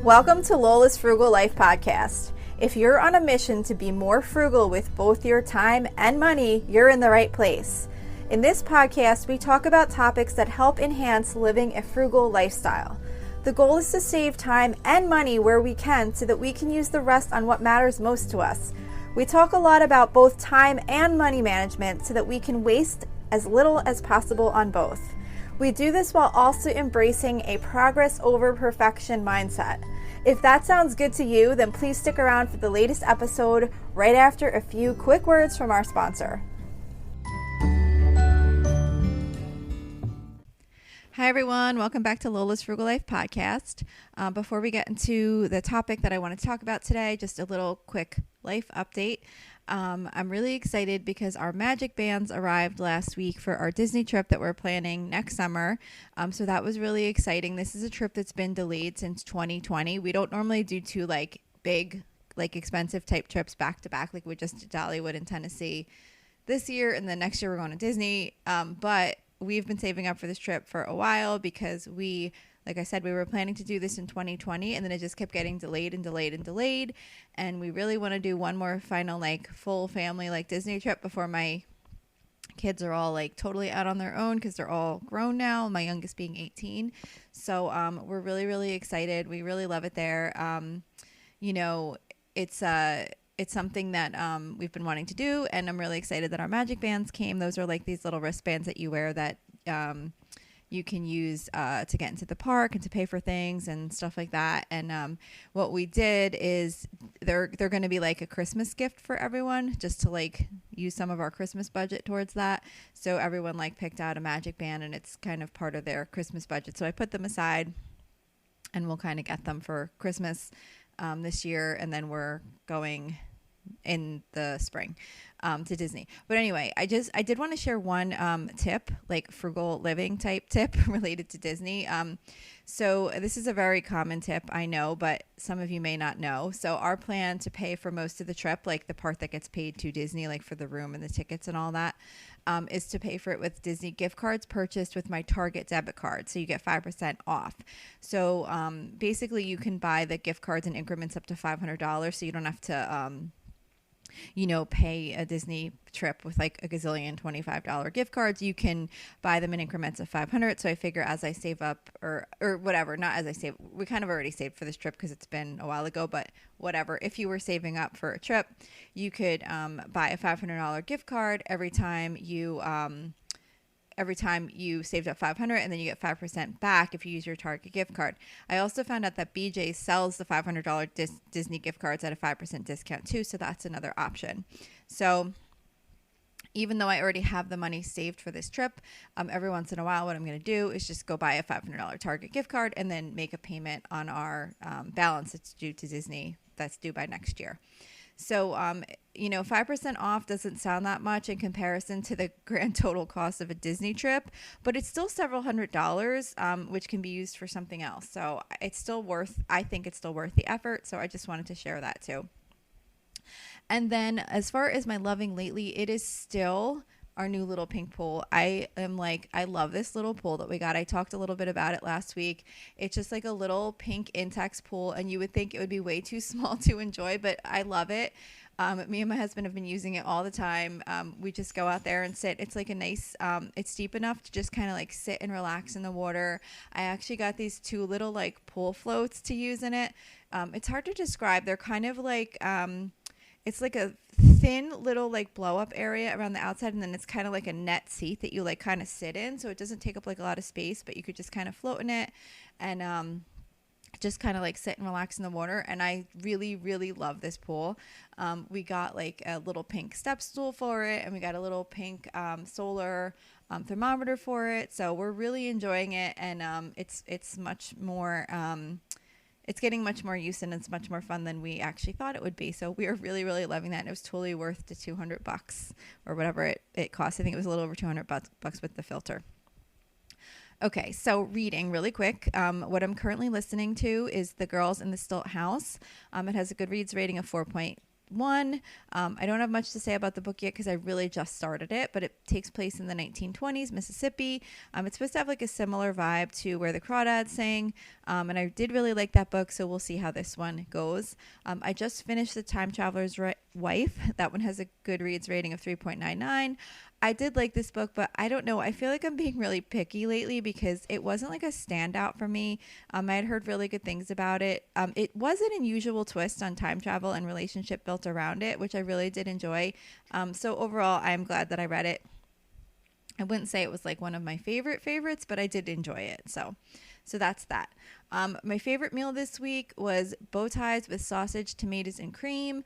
Welcome to Lola's Frugal Life Podcast. If you're on a mission to be more frugal with both your time and money, you're in the right place. In this podcast, we talk about topics that help enhance living a frugal lifestyle. The goal is to save time and money where we can so that we can use the rest on what matters most to us. We talk a lot about both time and money management so that we can waste as little as possible on both. We do this while also embracing a progress over perfection mindset. If that sounds good to you, then please stick around for the latest episode right after a few quick words from our sponsor. Hi everyone, welcome back to Lola's Frugal Life Podcast. Before we get into the topic that I want to talk about today, just a little quick life update. I'm really excited because our Magic Bands arrived last week for our Disney trip that we're planning next summer. So that was really exciting. This is a trip that's been delayed since 2020. We don't normally do two big, expensive type trips back to back. We just did Dollywood and Tennessee this year, and then next year we're going to Disney. But we've been saving up for this trip for a while because like I said, we were planning to do this in 2020 and then it just kept getting delayed. And we really want to do one more final full family Disney trip before my kids are all totally out on their own because they're all grown now, my youngest being 18. So we're really, really excited. We really love it there. It's something that we've been wanting to do, and I'm really excited that our Magic Bands came. Those are these little wristbands that you wear that you can use to get into the park and to pay for things and stuff like that. And what we did is they're going to be a Christmas gift for everyone, just to use some of our Christmas budget towards that. So everyone picked out a Magic Band, and it's kind of part of their Christmas budget. So I put them aside, and we'll kind of get them for Christmas this year, and then we're going in the spring to Disney. But anyway, I did want to share one tip, frugal living type tip related to Disney. So this is a very common tip, I know, but some of you may not know. So our plan to pay for most of the trip, the part that gets paid to Disney, for the room and the tickets and all that, is to pay for it with Disney gift cards purchased with my Target debit card. So you get 5% off. So basically you can buy the gift cards in increments up to $500. So you don't have to pay a Disney trip with a gazillion $25 gift cards. You can buy them in increments of 500. So I figure as I save up or whatever, not as I save, we kind of already saved for this trip because it's been a while ago, but whatever. If you were saving up for a trip, you could buy a $500 gift card every time you saved up 500, and then you get 5% back if you use your Target gift card. I also found out that BJ sells the $500 Disney gift cards at a 5% discount too, so that's another option. So even though I already have the money saved for this trip, every once in a while what I'm going to do is just go buy a $500 Target gift card and then make a payment on our balance that's due to Disney, that's due by next year. So, 5% off doesn't sound that much in comparison to the grand total cost of a Disney trip, but it's still several $100s, which can be used for something else. So I think it's still worth the effort. So I just wanted to share that too. And then as far as my loving lately, it is still our new little pink pool. I love this little pool that we got. I talked a little bit about it last week. It's just a little pink Intex pool, and you would think it would be way too small to enjoy, but I love it. Me and my husband have been using it all the time. We just go out there and sit. It's a nice, it's deep enough to just kind of sit and relax in the water. I actually got these two little pool floats to use in it. It's hard to describe. They're kind of it's a thin little blow up area around the outside, and then it's kind of a net seat that you kind of sit in, so it doesn't take up a lot of space, but you could just kind of float in it and just kind of sit and relax in the water. And I really, really love this pool. We got a little pink step stool for it, and we got a little pink solar thermometer for it, so we're really enjoying it. And it's much more it's getting much more use, and it's much more fun than we actually thought it would be. So we are really, really loving that. And it was totally worth the $200 or whatever it cost. I think it was a little over $200 with the filter. Okay, so reading really quick. What I'm currently listening to is The Girls in the Stilt House. It has a Goodreads rating of 4.8 one. I don't have much to say about the book yet because I really just started it, but it takes place in the 1920s, Mississippi. It's supposed to have like a similar vibe to Where the Crawdads Sing, and I did really like that book, so we'll see how this one goes. I just finished The Time Traveler's Wife. That one has a Goodreads rating of 3.99. I did like this book, but I don't know. I feel like I'm being really picky lately because it wasn't like a standout for me. I had heard really good things about it. It was an unusual twist on time travel and relationship built around it, which I really did enjoy. So overall, I'm glad that I read it. I wouldn't say it was like one of my favorites, but I did enjoy it. So that's that. My favorite meal this week was bow ties with sausage, tomatoes, and cream.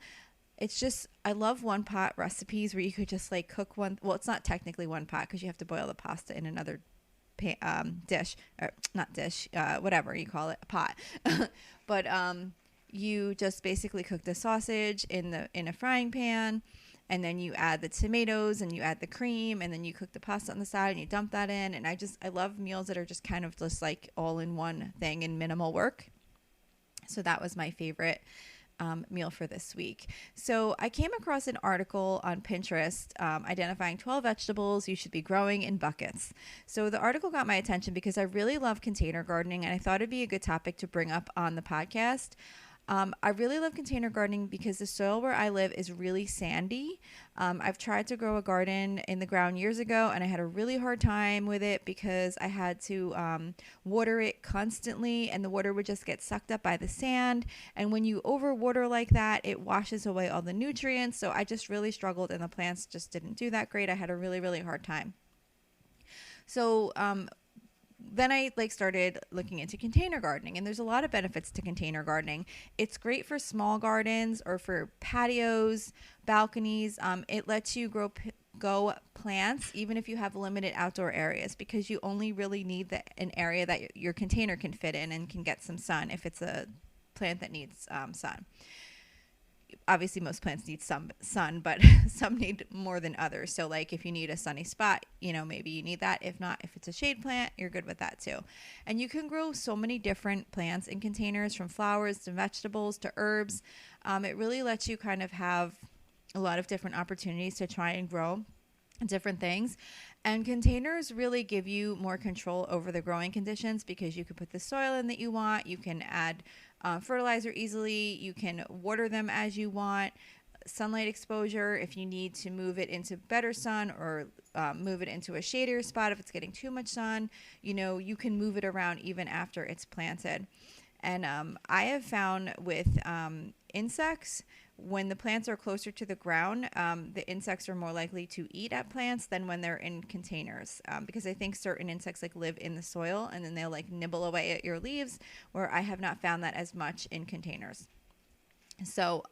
It's just, I love one pot recipes where you could just like cook one. Well, it's not technically one pot because you have to boil the pasta in another dish, or not dish, whatever you call it, a pot. But you just basically cook the sausage in a frying pan, and then you add the tomatoes and you add the cream, and then you cook the pasta on the side and you dump that in. And I love meals that are just kind of just like all in one thing and minimal work. So that was my favorite meal for this week. So I came across an article on Pinterest identifying 12 vegetables you should be growing in buckets. So the article got my attention because I really love container gardening, and I thought it'd be a good topic to bring up on the podcast. I really love container gardening because the soil where I live is really sandy. I've tried to grow a garden in the ground years ago, and I had a really hard time with it because I had to water it constantly, and the water would just get sucked up by the sand. And when you overwater like that, it washes away all the nutrients. So I just really struggled, and the plants just didn't do that great. I had a really, really hard time. So then I started looking into container gardening, and there's a lot of benefits to container gardening. It's great for small gardens or for patios, balconies. It lets you grow plants even if you have limited outdoor areas, because you only really need an area that your container can fit in and can get some sun if it's a plant that needs sun. Obviously most plants need some sun, but some need more than others. So like if you need a sunny spot, maybe you need that. If not, if it's a shade plant, you're good with that too. And you can grow so many different plants in containers, from flowers to vegetables to herbs. It really lets you kind of have a lot of different opportunities to try and grow different things. And containers really give you more control over the growing conditions because you can put the soil in that you want. You can add fertilizer easily. You can water them as you want. Sunlight exposure, if you need to move it into better sun or move it into a shadier spot if it's getting too much sun, you can move it around even after it's planted. And I have found with insects, when the plants are closer to the ground, the insects are more likely to eat at plants than when they're in containers, because I think certain insects live in the soil and then they'll nibble away at your leaves, where I have not found that as much in containers. So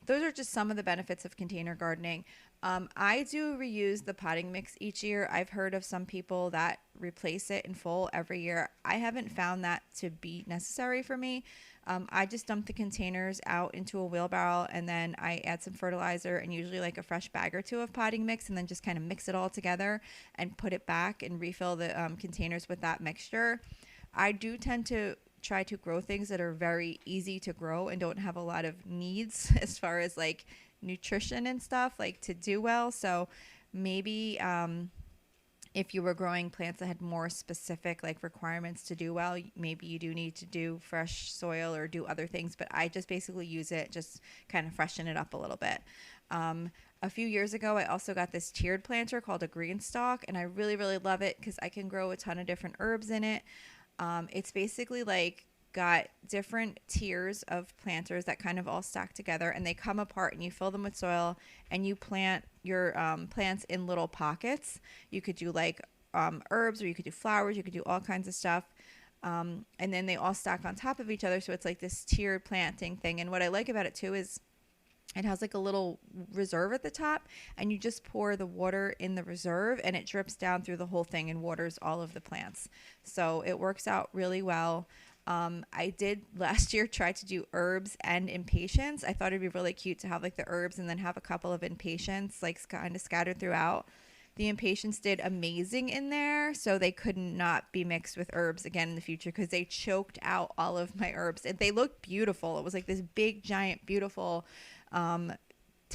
those are just some of the benefits of container gardening. I do reuse the potting mix each year. I've heard of some people that replace it in full every year. I haven't found that to be necessary for me. I just dump the containers out into a wheelbarrow, and then I add some fertilizer and usually a fresh bag or two of potting mix, and then just kind of mix it all together and put it back and refill the containers with that mixture. I do tend to try to grow things that are very easy to grow and don't have a lot of needs as far as nutrition and stuff to do well. So maybe if you were growing plants that had more specific requirements to do well, maybe you do need to do fresh soil or do other things. But I just basically use it, just kind of freshen it up a little bit. A few years ago, I also got this tiered planter called a green stalk, and I really, really love it because I can grow a ton of different herbs in it. It's basically got different tiers of planters that kind of all stack together, and they come apart, and you fill them with soil, and you plant your plants in little pockets. You could do herbs, or you could do flowers, you could do all kinds of stuff. And then they all stack on top of each other, so it's this tiered planting thing. And what I like about it too is it has a little reserve at the top, and you just pour the water in the reserve, and it drips down through the whole thing and waters all of the plants. So it works out really well. I did last year try to do herbs and impatiens. I thought it'd be really cute to have the herbs and then have a couple of impatiens kind of scattered throughout. The impatiens did amazing in there, so they could not be mixed with herbs again in the future because they choked out all of my herbs. They looked beautiful. It was this big, giant, beautiful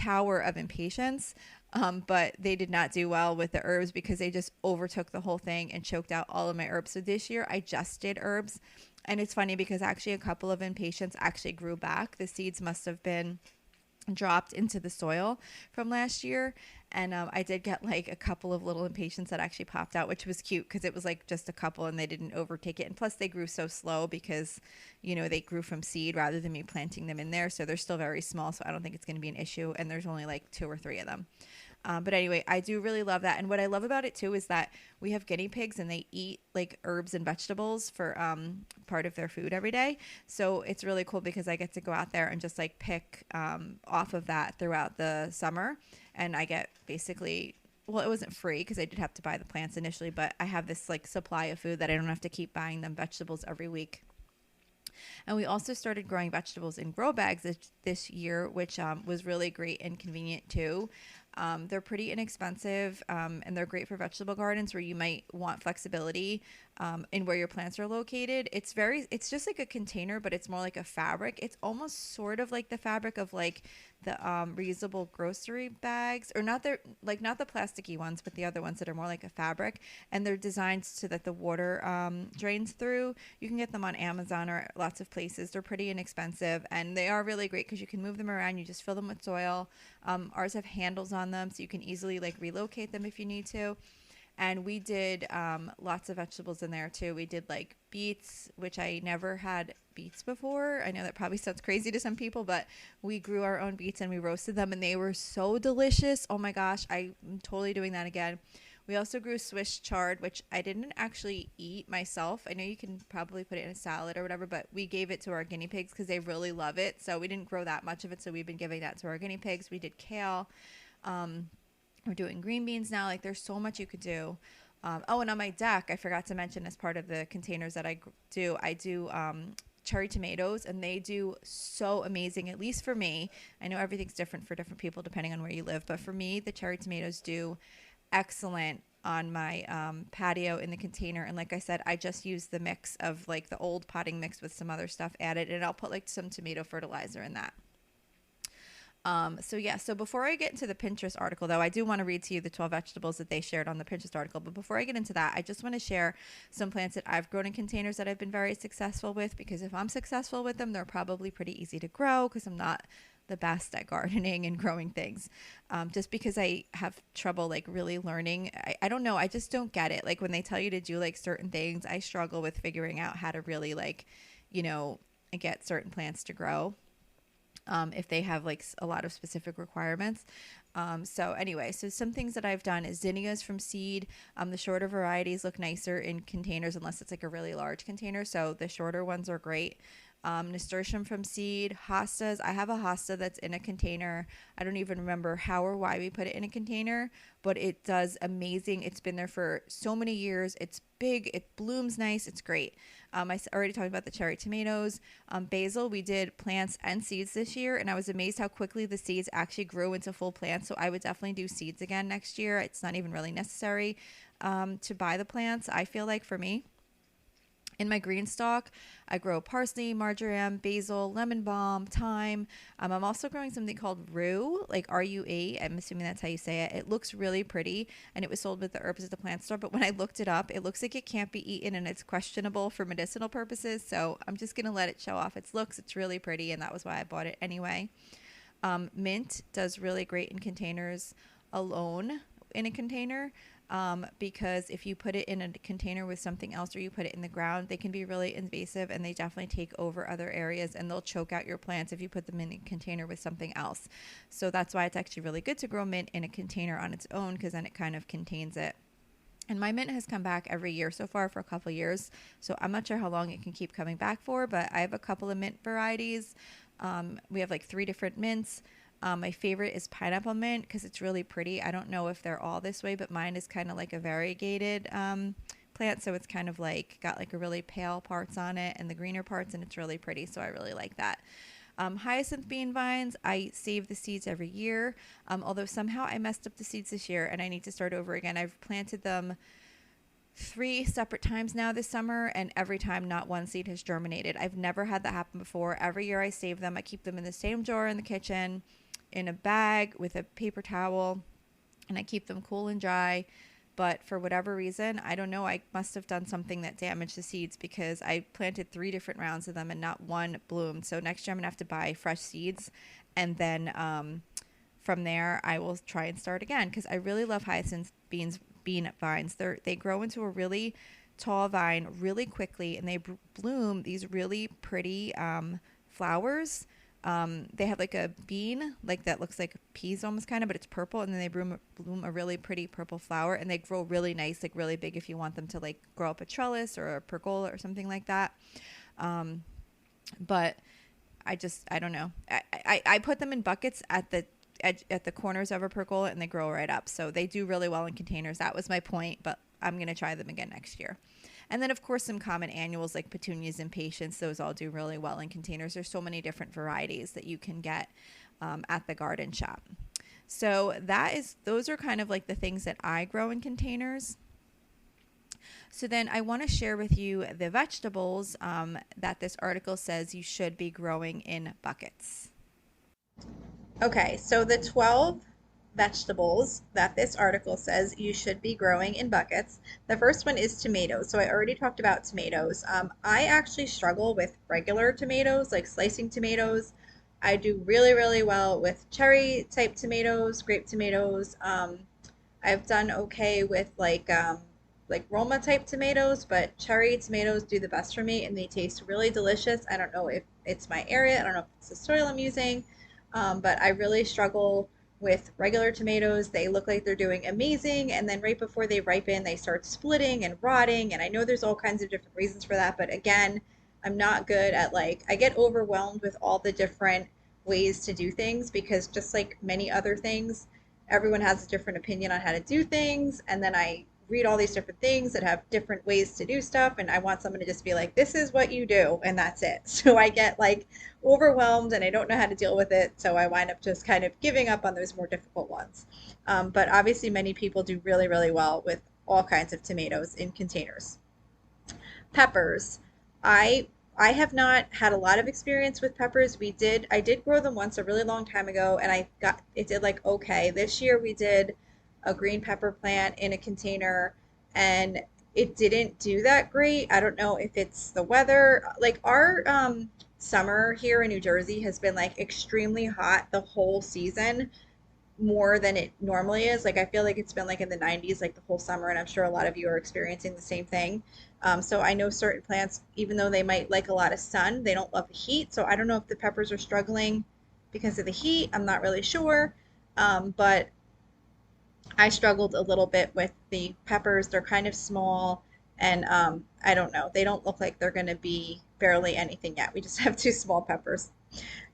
tower of impatience. But they did not do well with the herbs because they just overtook the whole thing and choked out all of my herbs. So this year I just did herbs. And it's funny because actually a couple of impatiens actually grew back. The seeds must have been dropped into the soil from last year, and I did get like a couple of little impatiens that actually popped out, which was cute because it was like just a couple and they didn't overtake it, and plus they grew so slow because they grew from seed rather than me planting them in there, so they're still very small, so I don't think it's going to be an issue, and there's only like 2 or 3 of them. But anyway, I do really love that. And what I love about it too is that we have guinea pigs and they eat like herbs and vegetables for part of their food every day. So it's really cool because I get to go out there and just like pick off of that throughout the summer. And I get basically, well, it wasn't free because I did have to buy the plants initially, but I have this like supply of food that I don't have to keep buying them vegetables every week. And we also started growing vegetables in grow bags this year, which was really great and convenient too. They're pretty inexpensive, and they're great for vegetable gardens where you might want flexibility in where your plants are located. It's just like a container, but it's more like a fabric. It's almost sort of like the fabric of like the reusable grocery bags, or not the plasticky ones, but the other ones that are more like a fabric, and they're designed so that the water drains through. You can get them on Amazon or lots of places. They're pretty inexpensive, and they are really great because you can move them around. You just fill them with soil. Ours have handles on them, so you can easily like relocate them if you need to. And we did lots of vegetables in there too. We did like beets, which I never had beets before. I know that probably sounds crazy to some people, but we grew our own beets and we roasted them and they were so delicious. Oh my gosh, I'm totally doing that again. We also grew Swiss chard, which I didn't actually eat myself. I know you can probably put it in a salad or whatever, but we gave it to our guinea pigs because they really love it. So we didn't grow that much of it, so we've been giving that to our guinea pigs. We did kale. We're doing green beans now. Like there's so much you could do. And on my deck, I forgot to mention as part of the containers that I do cherry tomatoes, and they do so amazing, at least for me. I know everything's different for different people depending on where you live, but for me, the cherry tomatoes do excellent on my patio in the container. And like I said, I just use the mix of like the old potting mix with some other stuff added, and I'll put like some tomato fertilizer in that. So before I get into the Pinterest article, though, I do want to read to you the 12 vegetables that they shared on the Pinterest article. But before I get into that, I just want to share some plants that I've grown in containers that I've been very successful with, because if I'm successful with them, they're probably pretty easy to grow because I'm not the best at gardening and growing things. Just because I have trouble like really learning. I don't know. I just don't get it. Like when they tell you to do like certain things, I struggle with figuring out how to really like, get certain plants to grow. If they have like a lot of specific requirements. So some things that I've done is zinnias from seed. The shorter varieties look nicer in containers unless it's like a really large container. So the shorter ones are great. Nasturtium from seed, hostas. I have a hosta that's in a container. I don't even remember how or why we put it in a container, but it does amazing. It's been there for so many years. It's big. It blooms nice. It's great. I already talked about the cherry tomatoes. Basil, we did plants and seeds this year, and I was amazed how quickly the seeds actually grew into full plants. So I would definitely do seeds again next year. It's not even really necessary to buy the plants, I feel like, for me. In my green stalk, I grow parsley, marjoram, basil, lemon balm, thyme. I'm also growing something called rue, like R-U-E. I'm assuming that's how you say it. It looks really pretty, and it was sold with the herbs at the plant store. But when I looked it up, it looks like it can't be eaten, and it's questionable for medicinal purposes. So I'm just going to let it show off its looks. It's really pretty, and that was why I bought it anyway. Mint does really great in containers alone in a container. Because if you put it in a container with something else or you put it in the ground, they can be really invasive and they definitely take over other areas and they'll choke out your plants if you put them in a container with something else. So that's why it's actually really good to grow mint in a container on its own, because then it kind of contains it. And my mint has come back every year so far for a couple of years. So I'm not sure how long it can keep coming back for, but I have a couple of mint varieties. We have like 3 different mints. My favorite is pineapple mint because it's really pretty. I don't know if they're all this way, but mine is kind of like a variegated plant. So it's kind of like got like a really pale parts on it and the greener parts, and it's really pretty. So I really like that. Hyacinth bean vines, I save the seeds every year. Although somehow I messed up the seeds this year and I need to start over again. I've planted them 3 separate times now this summer, and every time not one seed has germinated. I've never had that happen before. Every year I save them. I keep them in the same drawer in the kitchen. in a bag with a paper towel, and I keep them cool and dry. But for whatever reason, I don't know, I must have done something that damaged the seeds, because I planted 3 different rounds of them and not one bloomed. So next year I'm gonna have to buy fresh seeds, and then from there I will try and start again, because I really love hyacinth bean vines. They grow into a really tall vine really quickly, and they bloom these really pretty flowers. They have like a bean, like that looks like peas almost kind of, but it's purple, and then they bloom a really pretty purple flower, and they grow really nice, like really big if you want them to like grow up a trellis or a pergola or something like that. But I don't know. I put them in buckets at the corners of a pergola, and they grow right up. So they do really well in containers. That was my point, but I'm going to try them again next year. And then, of course, some common annuals like petunias and patience. Those all do really well in containers. There's so many different varieties that you can get at the garden shop. So those are kind of like the things that I grow in containers. So then I want to share with you the vegetables that this article says you should be growing in buckets. Okay, so the 12 vegetables that this article says you should be growing in buckets. The first one is tomatoes. So I already talked about tomatoes. I actually struggle with regular tomatoes, like slicing tomatoes. I do really, really well with cherry type tomatoes, grape tomatoes. I've done okay with like Roma type tomatoes, but cherry tomatoes do the best for me, and they taste really delicious. I don't know if it's my area. I don't know if it's the soil I'm using, but I really struggle with regular tomatoes. They look like they're doing amazing, and then right before they ripen, they start splitting and rotting, and I know there's all kinds of different reasons for that, but again, I'm not good at I get overwhelmed with all the different ways to do things, because just like many other things, everyone has a different opinion on how to do things, and then I read all these different things that have different ways to do stuff, and I want someone to just be like, this is what you do, and that's it. So I get overwhelmed, and I don't know how to deal with it, so I wind up just kind of giving up on those more difficult ones. But obviously many people do really, really well with all kinds of tomatoes in containers. Peppers. I I have not had a lot of experience with peppers. I did grow them once a really long time ago, and it did okay. This year we did a green pepper plant in a container, and it didn't do that great. I don't know if it's the weather. Like our summer here in New Jersey has been extremely hot the whole season, more than it normally is. I feel like it's been in the 90s the whole summer, and I'm sure a lot of you are experiencing the same thing. So I know certain plants, even though they might like a lot of sun, they don't love the heat. So I don't know if the peppers are struggling because of the heat. I'm not really sure. But I struggled a little bit with the peppers. They're kind of small, and I don't know. They don't look like they're going to be barely anything yet. We just have two small peppers.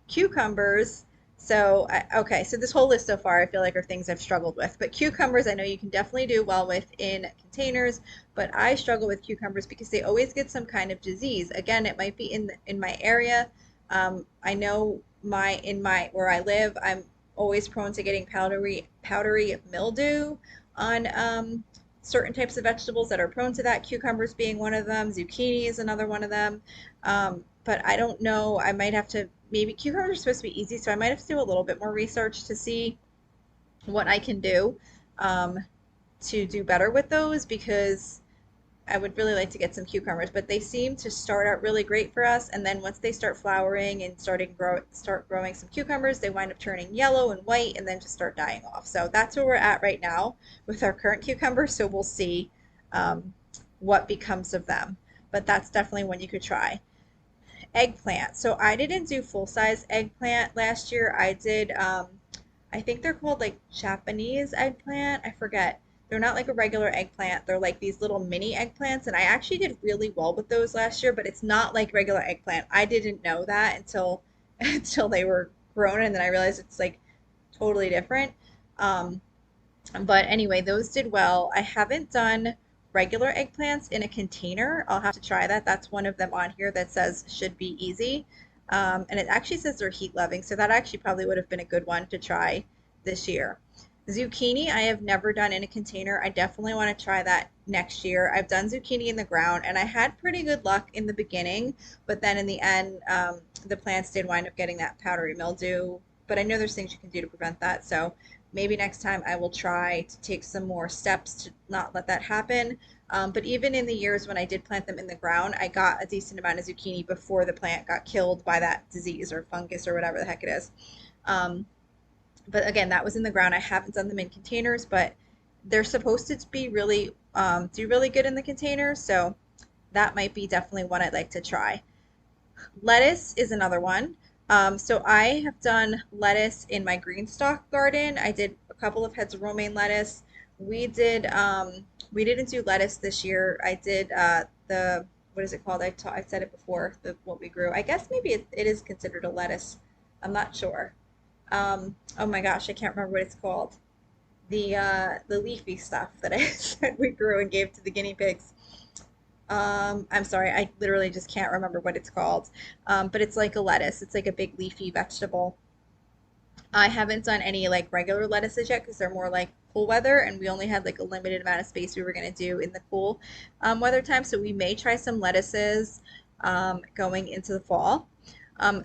Cucumbers. Okay, so this whole list so far I feel like are things I've struggled with. But cucumbers, I know you can definitely do well with in containers, but I struggle with cucumbers because they always get some kind of disease. Again, it might be in my area. I know where I live, I'm always prone to getting powdery mildew on certain types of vegetables that are prone to that. Cucumbers being one of them, zucchini is another one of them. But I don't know. I might have to, maybe cucumbers are supposed to be easy, so I might have to do a little bit more research to see what I can do um, to do better with those, because I would really like to get some cucumbers, but they seem to start out really great for us, and then once they start flowering and start growing some cucumbers, they wind up turning yellow and white and then just start dying off. So that's where we're at right now with our current cucumbers. So we'll see what becomes of them, but that's definitely one you could try. Eggplant. So I didn't do full-size eggplant last year. I did, I think they're called Japanese eggplant. I forget. They're not like a regular eggplant. They're like these little mini eggplants, and I actually did really well with those last year, but it's not like regular eggplant. I didn't know that until until they were grown, and then I realized it's totally different. Um, but anyway, those did well. I haven't done regular eggplants in a container. I'll have to try that. That's one of them on here that says should be easy. And it actually says they're heat loving, so that actually probably would have been a good one to try this year. Zucchini, I have never done in a container. I definitely want to try that next year. I've done zucchini in the ground, and I had pretty good luck in the beginning, but then in the end, the plants did wind up getting that powdery mildew but I know there's things you can do to prevent that. So maybe next time I will try to take some more steps to not let that happen. But even in the years when I did plant them in the ground, I got a decent amount of zucchini before the plant got killed by that disease or fungus or whatever the heck it is. Um, but again, that was in the ground. I haven't done them in containers, but they're supposed to be really do really good in the containers. So that might be definitely one I'd like to try. Lettuce is another one. So I have done lettuce in my green stalk garden. I did a couple of heads of romaine lettuce. We didn't do lettuce this year. I did the what is it called? I've said it before. The what we grew. I guess maybe it is considered a lettuce. I'm not sure. Oh my gosh, I can't remember what it's called. The leafy stuff that I said we grew and gave to the guinea pigs. I'm sorry, I literally just can't remember what it's called. But it's like a lettuce. It's like a big leafy vegetable. I haven't done any like regular lettuces yet because they're more like cool weather, and we only had like a limited amount of space we were going to do in the cool weather time. So we may try some lettuces going into the fall.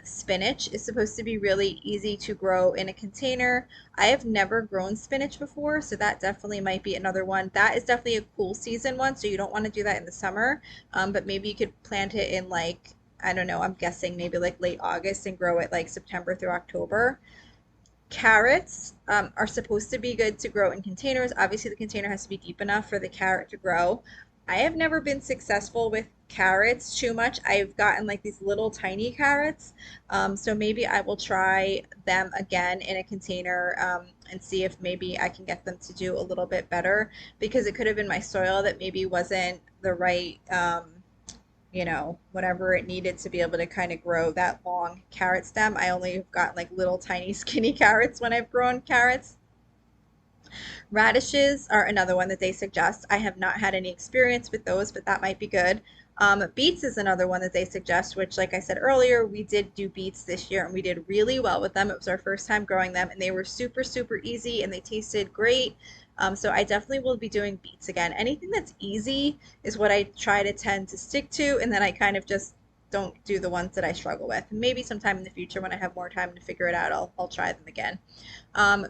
Spinach is supposed to be really easy to grow in a container. I have never grown spinach before, so that definitely might be another one. That is definitely a cool season one, so you don't want to do that in the summer. But maybe you could plant it in like, I don't know, I'm guessing maybe like late August and grow it like September through October. Carrots are supposed to be good to grow in containers. Obviously, the container has to be deep enough for the carrot to grow. I have never been successful with carrots too much. I've gotten like these little tiny carrots. So maybe I will try them again in a container and see if maybe I can get them to do a little bit better because it could have been my soil that maybe wasn't the right whatever it needed to be able to kind of grow that long carrot stem. I only have got like little tiny skinny carrots when I've grown carrots. Radishes are another one that they suggest. I have not had any experience with those, but that might be good. Beets is another one that they suggest, which, like I said earlier, we did do beets this year and we did really well with them. It was our first time growing them and they were super, super easy and they tasted great. So I definitely will be doing beets again. Anything that's easy is what I try to tend to stick to, and then I kind of just don't do the ones that I struggle with. And maybe sometime in the future when I have more time to figure it out, I'll try them again.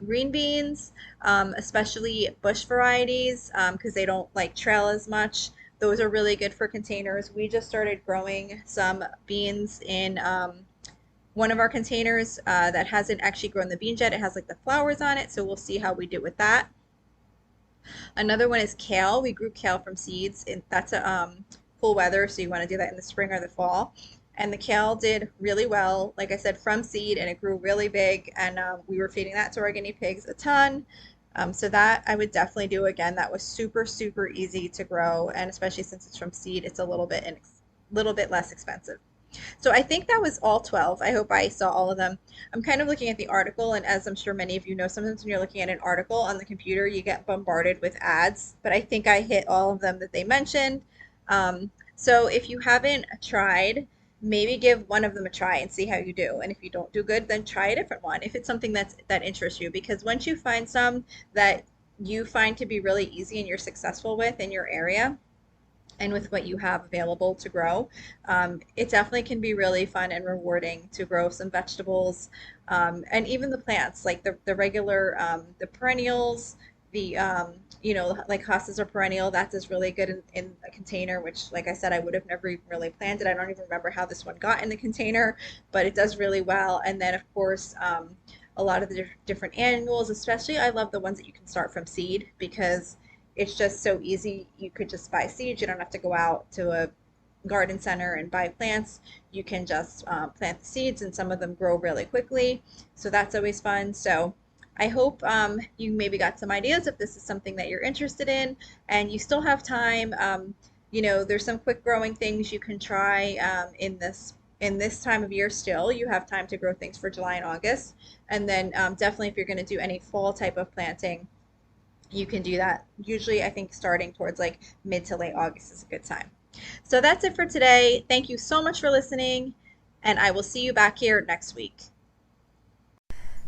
Green beans, especially bush varieties, because they don't like trail as much. Those are really good for containers. We just started growing some beans in one of our containers that hasn't actually grown the beans yet. It has like the flowers on it, so we'll see how we do with that. Another one is kale. We grew kale from seeds, and that's a cool weather, so you want to do that in the spring or the fall. And the kale did really well, like I said, from seed, and it grew really big. And we were feeding that to our guinea pigs a ton. So that I would definitely do again. That was super, super easy to grow, and especially since it's from seed, it's a little bit less expensive. So I think that was all 12. I hope I saw all of them. I'm kind of looking at the article, and as I'm sure many of you know, sometimes when you're looking at an article on the computer, you get bombarded with ads, but I think I hit all of them that they mentioned. So if you haven't tried, maybe give one of them a try and see how you do. And if you don't do good, then try a different one if it's something that interests you. Because once you find some that you find to be really easy and you're successful with in your area, and with what you have available to grow, it definitely can be really fun and rewarding to grow some vegetables and even the plants, like the regular, the perennials, the, like hostas are perennial. That does really good in a container, which, like I said, I would have never even really planted. I don't even remember how this one got in the container, but it does really well. And then, of course, a lot of the different annuals, especially I love the ones that you can start from seed because it's just so easy. You could just buy seeds. You don't have to go out to a garden center and buy plants. You can just plant the seeds, and some of them grow really quickly. So that's always fun. So I hope you maybe got some ideas if this is something that you're interested in, and you still have time. There's some quick growing things you can try in this time of year. Still, you have time to grow things for July and August, and then definitely if you're going to do any fall type of planting, you can do that. Usually, I think starting towards like mid to late August is a good time. So that's it for today. Thank you so much for listening, and I will see you back here next week.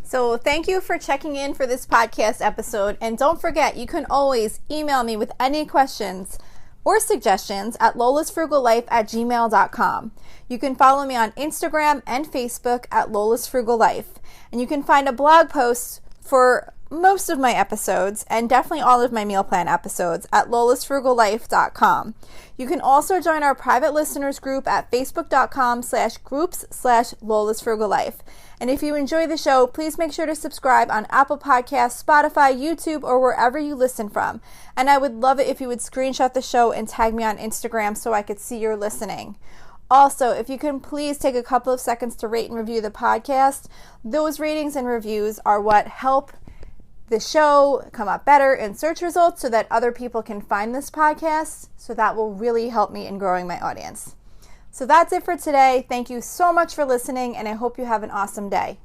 So thank you for checking in for this podcast episode. And don't forget, you can always email me with any questions or suggestions at lolasfrugallife@gmail.com. You can follow me on Instagram and Facebook at Lola's Frugal Life. And you can find a blog post for most of my episodes and definitely all of my meal plan episodes at lolasfrugallife.com. You can also join our private listeners group at facebook.com/groups/lolasfrugallife. And if you enjoy the show, please make sure to subscribe on Apple Podcasts, Spotify, YouTube, or wherever you listen from. And I would love it if you would screenshot the show and tag me on Instagram so I could see you're listening. Also, if you can please take a couple of seconds to rate and review the podcast. Those ratings and reviews are what help the show come up better in search results so that other people can find this podcast. So that will really help me in growing my audience. So that's it for today. Thank you so much for listening, and I hope you have an awesome day.